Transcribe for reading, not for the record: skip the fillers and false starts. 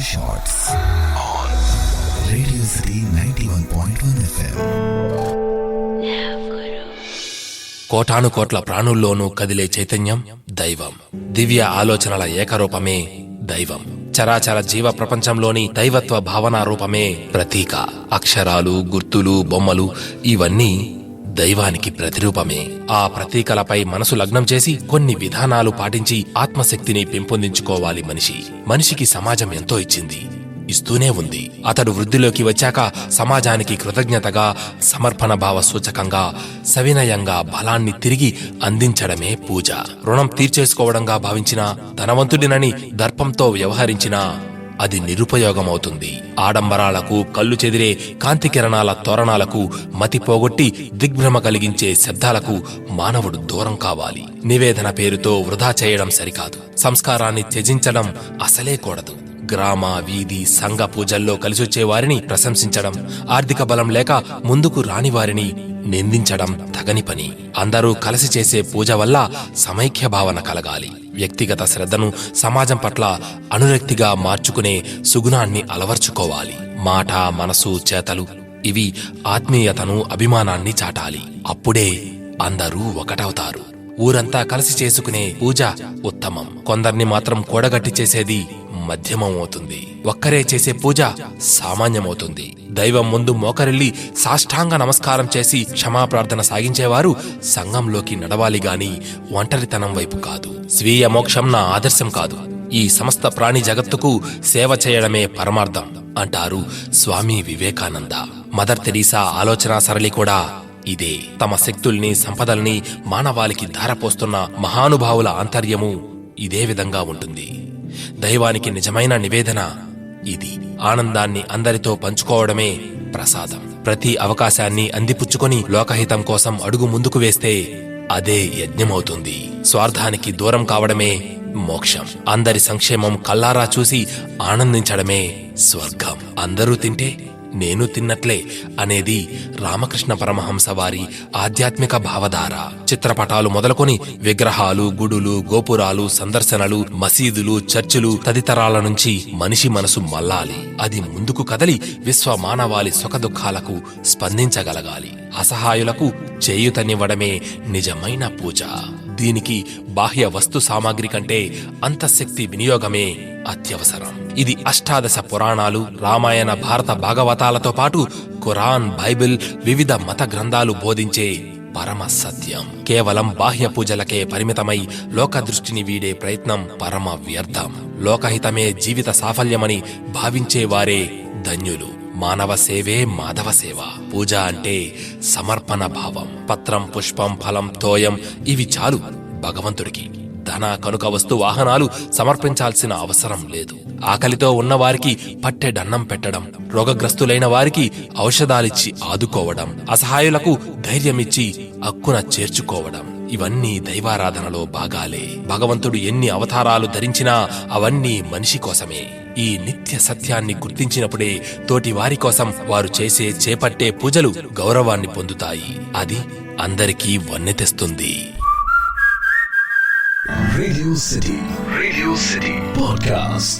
Shots on Radio City 91.1 FM. కోటాను కోట్ల ప్రాణుల్లోనూ కదిలే చైతన్యం దైవం. దివ్య ఆలోచనల ఏకరూపమే దైవం. చరాచర జీవ ప్రపంచంలోని దైవత్వ భావనా రూపమే ప్రతీక. అక్షరాలు, గుర్తులు, బొమ్మలు ఇవన్నీ దైవానికి ప్రతిరూపమే. ఆ ప్రతీకలపై మనసు లగ్నం చేసి కొన్ని విధానాలు పాటించి ఆత్మశక్తిని పెంపొందించుకోవాలి మనిషి. మనిషికి సమాజం ఎంతో ఇచ్చింది, ఇస్తూనే ఉంది. అతడు వృద్ధిలోకి వచ్చాక సమాజానికి కృతజ్ఞతగా, సమర్పణ భావ సూచకంగా, సవినయంగా బలాన్ని తిరిగి అందించడమే పూజ. రుణం తీర్చేసుకోవడంగా భావించినా, ధనవంతుడినని దర్పంతో వ్యవహరించినా అది నిరుపయోగమవుతుంది. ఆడంబరాలకు, కళ్ళు చెదిరే కాంతి కిరణాల తోరణాలకు, మతి పోగొట్టి దిగ్భ్రమ కలిగించే శబ్దాలకు మానవుడు దూరం కావాలి. నివేదన పేరుతో వృధా చేయడం సరికాదు. సంస్కారాన్ని త్యజించడం అసలే కూడదు. గ్రామ, వీధి, సంఘ పూజల్లో కలిసొచ్చే వారిని ప్రశంసించడం, ఆర్థిక బలం లేక ముందుకు రాని వారిని నిందించడం తగని పని. అందరూ కలిసి చేసే పూజ వల్ల సమైక్య భావన కలగాలి. వ్యక్తిగత శ్రద్ధను సమాజం పట్ల అనురక్తిగా మార్చుకునే సుగుణాన్ని అలవర్చుకోవాలి. మాట, మనసు, చేతలు ఇవి ఆత్మీయతను, అభిమానాన్ని చాటాలి. అప్పుడే అందరూ ఒకటవుతారు. ఊరంతా కలిసి చేసుకునే పూజ ఉత్తమం. కొందర్ని మాత్రం కూడగట్టి చేసేది మధ్యమం అవుతుంది. ఒక్కరే చేసే పూజ సామాన్యమవుతుంది. దైవం ముందు మోకరిల్లి సాష్టాంగ నమస్కారం చేసి క్షమాప్రార్థన సాగించేవారు సంఘంలోకి నడవాలి గాని ఒంటరితనం వైపు కాదు. స్వీయ మోక్షం నా ఆదర్శం కాదు, ఈ సమస్త ప్రాణి జగత్తుకు సేవ చేయడమే పరమార్థం అంటారు స్వామి వివేకానంద. మదర్ తెరీసా ఆలోచన సరళి కూడా ఇదే. తమ శక్తుల్ని, సంపదల్ని మానవాళికి ధారపోస్తున్న మహానుభావుల ఆంతర్యము ఇదే విధంగా ఉంటుంది. దైవానికి నిజమైన నివేదన ఇది. ఆనందాన్ని అందరితో పంచుకోవడమే ప్రసాదం. ప్రతి అవకాశాన్ని అందిపుచ్చుకొని లోకహితం కోసం అడుగు ముందుకు వేస్తే అదే యజ్ఞమవుతుంది. స్వార్థానికి దూరం కావడమే మోక్షం. అందరి సంక్షేమం కల్లారా చూసి ఆనందించడమే స్వర్గం. అందరూ తింటే నేను తిన్నట్లే అనేది రామకృష్ణ పరమహంస వారి ఆధ్యాత్మిక భావధార. చిత్రపటాలు మొదలుకొని విగ్రహాలు, గుడులు, గోపురాలు, సందర్శనలు, మసీదులు, చర్చిలు తదితరాల నుంచి మనిషి మనసు మల్లాలి. అది ముందుకు కదలి విశ్వ మానవాళి సుఖదుఖాలకు స్పందించగలగాలి. అసహాయులకు చేయూతనివ్వడమే నిజమైన పూజ. దీనికి బాహ్య వస్తు సామాగ్రి కంటే అంతఃశక్తి వినియోగమే అత్యవసరం. ఇది అష్టాదశ పురాణాలు, రామాయణ, భారత భాగవతాలతో పాటు ఖురాన్, బైబిల్, వివిధ మత గ్రంథాలు బోధించే పరమ సత్యం. కేవలం బాహ్య పూజలకే పరిమితమై లోకదృష్టిని వీడే ప్రయత్నం పరమ వ్యర్థం. లోకహితమే జీవిత సాఫల్యమని భావించేవారే ధన్యులు. మానవ సేవే మాధవ సేవ. పూజ అంటే సమర్పణ భావం. పత్రం, పుష్పం, ఫలం, తోయం ఇవి చాలు భగవంతుడికి. ధన, కనుక, వస్తు, వాహనాలు సమర్పించాల్సిన అవసరం లేదు. ఆకలితో ఉన్నవారికి పట్టెడన్నం పెట్టడం, రోగగ్రస్తులైన వారికి ఔషధాలిచ్చి ఆదుకోవడం, అసహాయులకు ధైర్యమిచ్చి అక్కున చేర్చుకోవడం ఇవన్నీ దైవారాధనలో భాగాలే. భగవంతుడు ఎన్ని అవతారాలు ధరించినా అవన్నీ మనిషి కోసమే. ఈ నిత్య సత్యాన్ని గుర్తించినప్పుడే తోటి వారి కోసం వారు చేపట్టే పూజలు గౌరవాన్ని పొందుతాయి. అది అందరికీ వన్నె తెస్తుంది. Radio City Podcast.